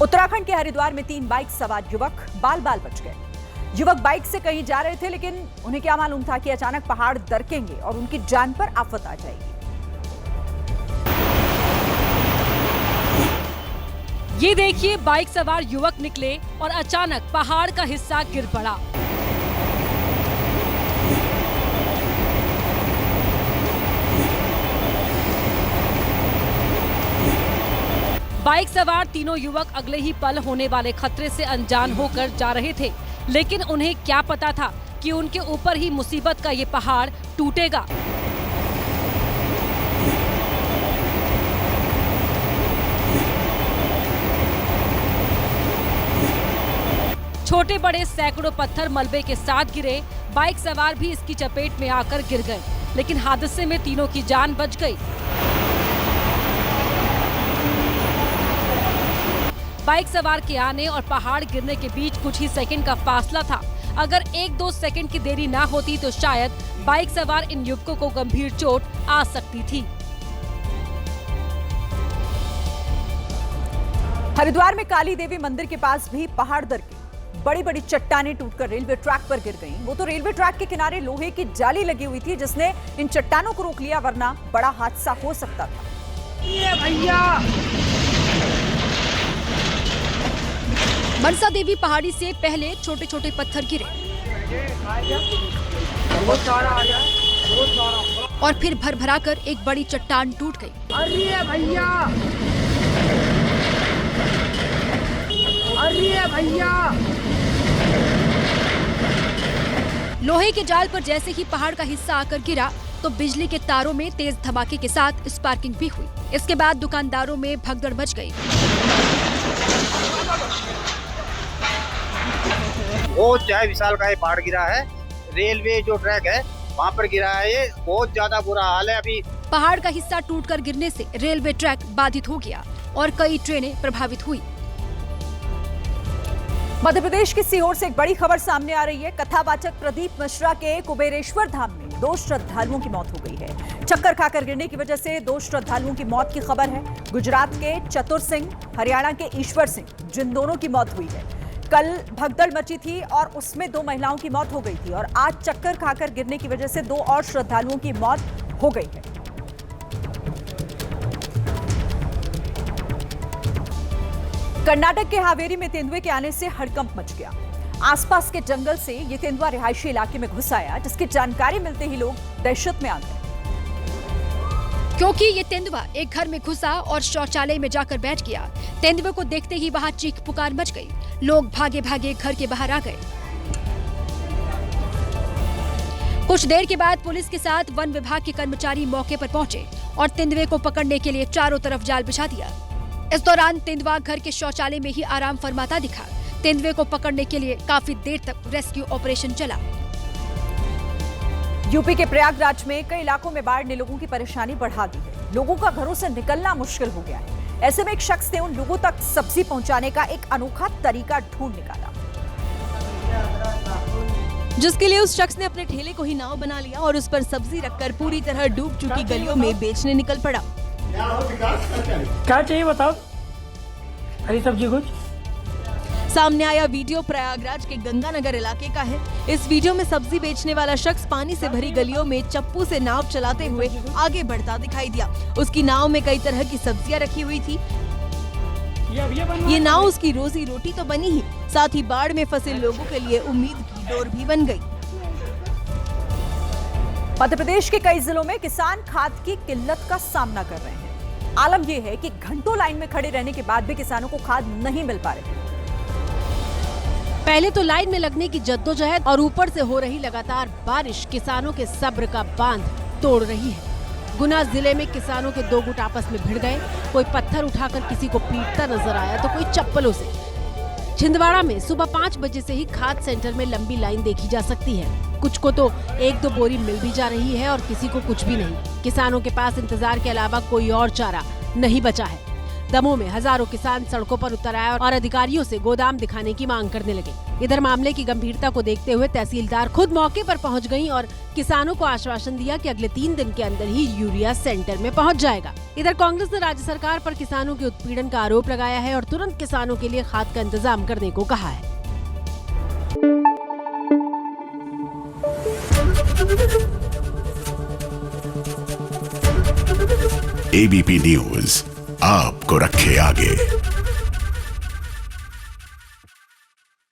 उत्तराखंड के हरिद्वार में 3 बाइक सवार युवक बाल बाल बच गए। युवक बाइक से कहीं जा रहे थे, लेकिन उन्हें क्या मालूम था कि अचानक पहाड़ दरकेंगे और उनकी जान पर आफत आ जाएगी। ये देखिए, बाइक सवार युवक निकले और अचानक पहाड़ का हिस्सा गिर पड़ा। बाइक सवार तीनों युवक अगले ही पल होने वाले खतरे से अनजान होकर जा रहे थे, लेकिन उन्हें क्या पता था कि उनके ऊपर ही मुसीबत का ये पहाड़ टूटेगा। छोटे बड़े सैकड़ों पत्थर मलबे के साथ गिरे। बाइक सवार भी इसकी चपेट में आकर गिर गए, लेकिन हादसे में तीनों की जान बच गई। बाइक सवार के आने और पहाड़ गिरने के बीच कुछ ही सेकंड का फासला था। अगर 1-2 सेकंड की देरी ना होती तो शायद बाइक सवार इन युवकों को गंभीर चोट आ सकती थी। हरिद्वार में काली देवी मंदिर के पास भी पहाड़ दरके। बड़ी बड़ी चट्टानें टूटकर रेलवे ट्रैक पर गिर गईं। वो तो रेलवे ट्रैक के किनारे लोहे की जाली लगी हुई थी, जिसने इन चट्टानों को रोक लिया, वरना बड़ा हादसा हो सकता था। ये भैया मनसा देवी पहाड़ी से पहले छोटे छोटे पत्थर गिरे और फिर भरभरा कर एक बड़ी चट्टान टूट गई। अरे भैया, अरे भैया। लोहे के जाल पर जैसे ही पहाड़ का हिस्सा आकर गिरा तो बिजली के तारों में तेज धमाके के साथ स्पार्किंग भी हुई। इसके बाद दुकानदारों में भगदड़ मच गई। बहुत ज्यादा विशाल का ये पहाड़ गिरा है। रेलवे जो ट्रैक है वहाँ पर गिरा है। ये बहुत ज्यादा बुरा हाल है। अभी पहाड़ का हिस्सा टूटकर गिरने से रेलवे ट्रैक बाधित हो गया और कई ट्रेनें प्रभावित हुई। मध्य प्रदेश के सीहोर से एक बड़ी खबर सामने आ रही है। कथावाचक प्रदीप मिश्रा के कुबेरेश्वर धाम में 2 श्रद्धालुओं की मौत हो गई है। चक्कर खाकर गिरने की वजह से 2 श्रद्धालुओं की मौत की खबर है। गुजरात के चतुर सिंह, हरियाणा के ईश्वर सिंह, जिन दोनों की मौत हुई है। कल भगदड़ मची थी और उसमें 2 महिलाओं की मौत हो गई थी और आज चक्कर खाकर गिरने की वजह से 2 और श्रद्धालुओं की मौत हो गई है। कर्नाटक के हावेरी में तेंदुए के आने से हड़कंप मच गया। आसपास के जंगल से ये तेंदुआ रिहायशी इलाके में घुस आया, जिसकी जानकारी मिलते ही लोग दहशत में आ गए, क्योंकि ये तेंदुआ एक घर में घुसा और शौचालय में जाकर बैठ गया। तेंदुए को देखते ही वहां चीख पुकार मच गई। लोग भागे भागे घर के बाहर आ गए। कुछ देर के बाद पुलिस के साथ वन विभाग के कर्मचारी मौके पर पहुंचे और तेंदुए को पकड़ने के लिए चारों तरफ जाल बिछा दिया। इस दौरान तेंदुआ घर के शौचालय में ही आराम फरमाता दिखा। तेंदुए को पकड़ने के लिए काफी देर तक रेस्क्यू ऑपरेशन चला। यूपी के प्रयागराज में कई इलाकों में बाढ़ ने लोगों की परेशानी बढ़ा दी है। लोगों का घरों से निकलना मुश्किल हो गया है। ऐसे में एक शख्स ने उन लोगों तक सब्जी पहुंचाने का एक अनोखा तरीका ढूंढ निकाला, जिसके लिए उस शख्स ने अपने ठेले को ही नाव बना लिया और उस पर सब्जी रखकर पूरी तरह डूब चुकी गलियों में बेचने निकल पड़ा। क्या चाहिए बताओ? हरी सब्जी कुछ। सामने आया वीडियो प्रयागराज के गंगानगर इलाके का है। इस वीडियो में सब्जी बेचने वाला शख्स पानी से भरी गलियों में चप्पू से नाव चलाते हुए आगे बढ़ता दिखाई दिया। उसकी नाव में कई तरह की सब्जियां रखी हुई थी। ये नाव उसकी रोजी रोटी तो बनी ही, साथ ही बाढ़ में फंसे लोगों के लिए उम्मीद की डोर भी बन गई। मध्य प्रदेश के कई जिलों में किसान खाद की किल्लत का सामना कर रहे हैं। आलम यह है कि घंटों लाइन में खड़े रहने के बाद भी किसानों को खाद नहीं मिल पा रही। पहले तो लाइन में लगने की जद्दोजहद और ऊपर से हो रही लगातार बारिश किसानों के सब्र का बांध तोड़ रही है। गुना जिले में किसानों के 2 गुट आपस में भिड़ गए। कोई पत्थर उठाकर किसी को पीटता नजर आया तो कोई चप्पलों से। छिंदवाड़ा में सुबह 5 बजे से ही खाद सेंटर में लंबी लाइन देखी जा सकती है। कुछ को तो 1-2 बोरी मिल भी जा रही है और किसी को कुछ भी नहीं। किसानों के पास इंतजार के अलावा कोई और चारा नहीं बचा है। दमोह में हजारों किसान सड़कों पर उतर आए और अधिकारियों से गोदाम दिखाने की मांग करने लगे। इधर मामले की गंभीरता को देखते हुए तहसीलदार खुद मौके पर पहुंच गईं और किसानों को आश्वासन दिया कि अगले 3 दिन के अंदर ही यूरिया सेंटर में पहुंच जाएगा। इधर कांग्रेस ने राज्य सरकार पर किसानों के उत्पीड़न का आरोप लगाया है और तुरंत किसानों के लिए खाद का इंतजाम करने को कहा है। ABP न्यूज आपको रखे आगे।